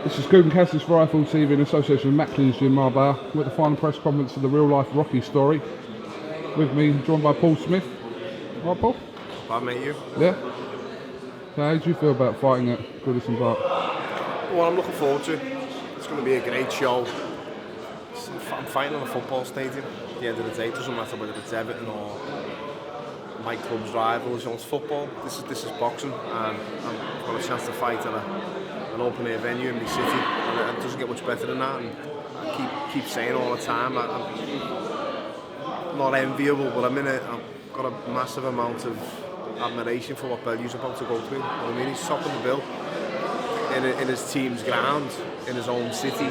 This is KUGAN CASSIUS Rifle TV in association with Macklins in Marbella. We're at the final press conference of the real life Rocky story. With me, joined by Paul Smith. Right, Paul? I met you. Yeah? So how do you feel about fighting at Goodison Park? Well, I'm looking forward to it. It's going to be a great show. I'm fighting in a football stadium. At the end of the day, it doesn't matter whether it's Everton or my club's rivals. It's football. This is boxing, and I've got a chance to fight at an open air venue in my city, and it doesn't get much better than that. And I keep saying all the time, I'm not enviable, but I've got a massive amount of admiration for what Bellew's about to go through. You know what I mean? He's topping the bill in his team's ground, in his own city,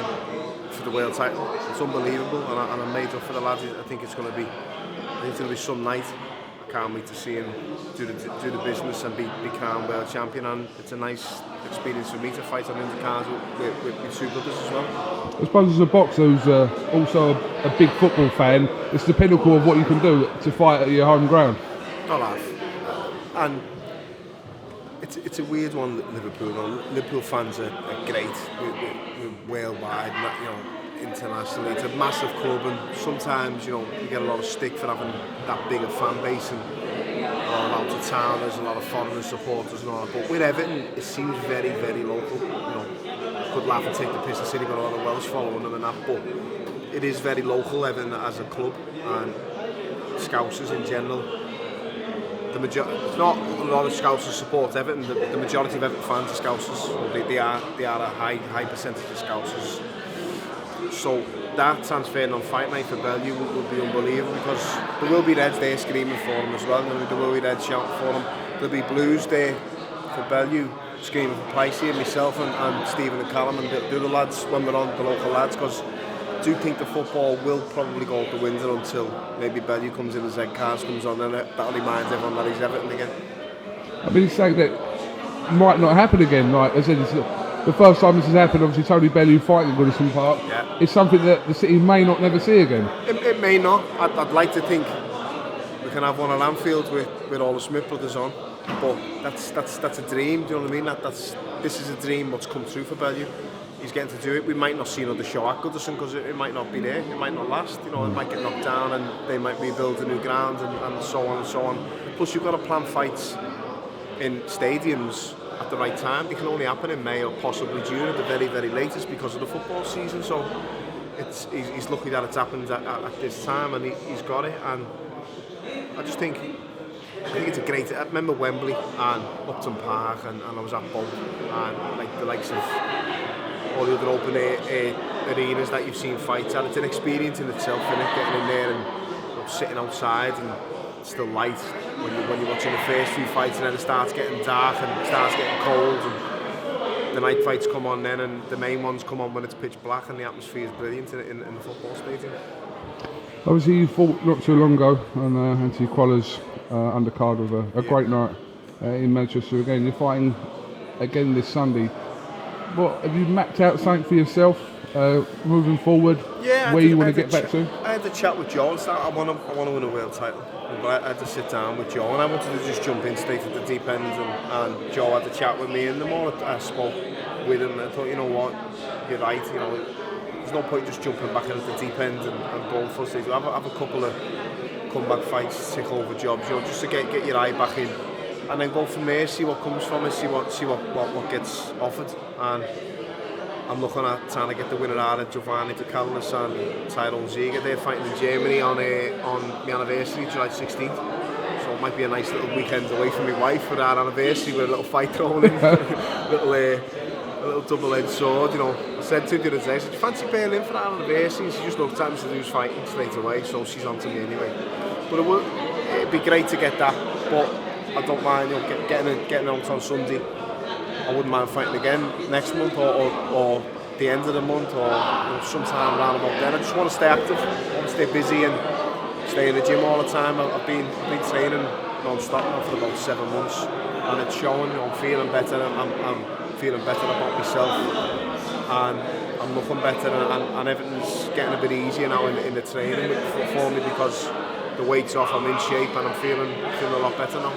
for the world title. It's unbelievable, and I'm made up for the lads. I think it's going to be some night. I can't wait to see him do the business and be crowned world champion, and it's a nice experience for me to fight on undercards with two brothers as well. I suppose as a boxer who's also a big football fan, it's the pinnacle of what you can do to fight at your home ground. I laugh. And it's a weird one, Liverpool. You know, Liverpool fans are great. We're worldwide, you know, internationally. It's a massive club, and sometimes, you know, you get a lot of stick for having that big a fan base, and out of town there's a lot of foreign supporters and all that. But with Everton, it seems very, very local. You know, could laugh and take the piss. The city got a lot of Welsh following them and that, but it is very local, Everton as a club, and Scousers in general. It's not a lot of Scousers support Everton. The majority of Everton fans are Scousers. They are a high percentage of Scousers. So that transferring on fight night for Bellew would be unbelievable, because there will be Reds there screaming for him as well. There will be Reds shouting for him. There'll be Blues there for Bellew screaming for Pricey, and myself and Stephen and Callum and the other lads when we're on, the local lads, because I do think the football will probably go out the window until maybe Bellew comes in, as Ed Cars comes on, and that'll remind everyone that he's Everton again. I mean, it's saying that might not happen again. Like I said, it's the first time this has happened, obviously Tony Bellew fighting at Goodison Park. Yeah. It's something that the city may not never see again. It may not. I'd like to think we can have one at Anfield with all the Smith brothers on, but that's a dream. Do you know what I mean? This is a dream what's come true for Bellew. He's getting to do it. We might not see another show at Goodison because it might not be there. It might not last. You know, it might get knocked down, and they might rebuild a new ground, and so on and so on. Plus, you've got to plan fights in stadiums at the right time. They can only happen in May or possibly June at the very, very latest because of the football season. So he's lucky that it's happened at this time, and he's got it. And I just think it's a great. I remember Wembley and Upton Park, and I was at both, and like the likes of all the other open air arenas that you've seen fights at. It's an experience in itself, innit? Getting in there and sitting outside and it's still light when you're watching the first few fights, and then it starts getting dark and it starts getting cold, and the night fights come on then, and the main ones come on when it's pitch black, and the atmosphere is brilliant in the football stadium. Obviously you fought not too long ago on Anthony Qualler's undercard with a great night in Manchester again. You're fighting again this Sunday. What have you mapped out something for yourself moving forward? Yeah, where you want to get back to? I had to chat with Joe and start. I want to win a world title, but I had to sit down with Joe, and I wanted to just jump in straight at the deep end. And Joe had to chat with me, and the more I spoke with him, I thought, you know what, you're right. You know, there's no point just jumping back into the deep end and going full stage. Have a couple of comeback fights, take over jobs, you know, just to get your eye back in. And then go from there, see what comes from it, see what gets offered. And I'm looking at trying to get the winner out of Giovanni Takalis and Tyrone Ziega. They're fighting in Germany on my anniversary, July 16th. So it might be a nice little weekend away from my wife for our anniversary with a little fight thrown in, a little double-edged sword. You know, I said to her the other day, I said, "Do you fancy Berlin for our anniversary?" And she just looked at me and said, "Who's fighting?" Straight away. So she's on to me anyway. But it'd be great to get that. But I don't mind, you know, getting out on Sunday. I wouldn't mind fighting again next month or the end of the month, or sometime around about then. I just want to stay active, I want to stay busy and stay in the gym all the time. I've been training non-stop now for about 7 months, and it's showing. I'm feeling better. I'm feeling better about myself, and I'm looking better, and everything's getting a bit easier now in the training for me, because the weight's off. I'm in shape, and I'm feeling a lot better now.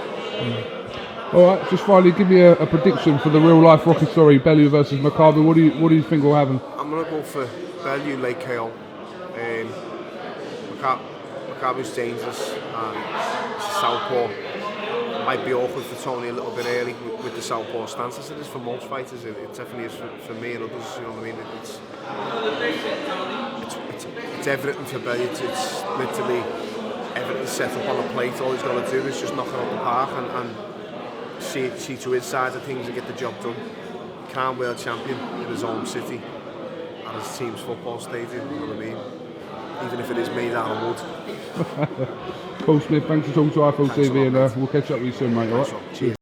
All right, just finally give me a prediction for the real life Rocky story, Bellew versus Makabu. What do you think will happen? I'm going to go for Bellew late KO. Makabu's dangerous and southpaw. Might be awkward for Tony a little bit early with the southpaw stance, as it is for most fighters. It definitely is for me and others. You know what I mean? It's everything for Bellew. It's literally everything set up on a plate. All he's got to do is just knock it out the park and see to his side of things and get the job done. Crown world champion in his home city at his team's football stadium. You know what I mean? Even if it is made out of wood. Paul Smith, thanks for talking to iFL TV, and we'll catch up with you soon, mate. All right? Cheers.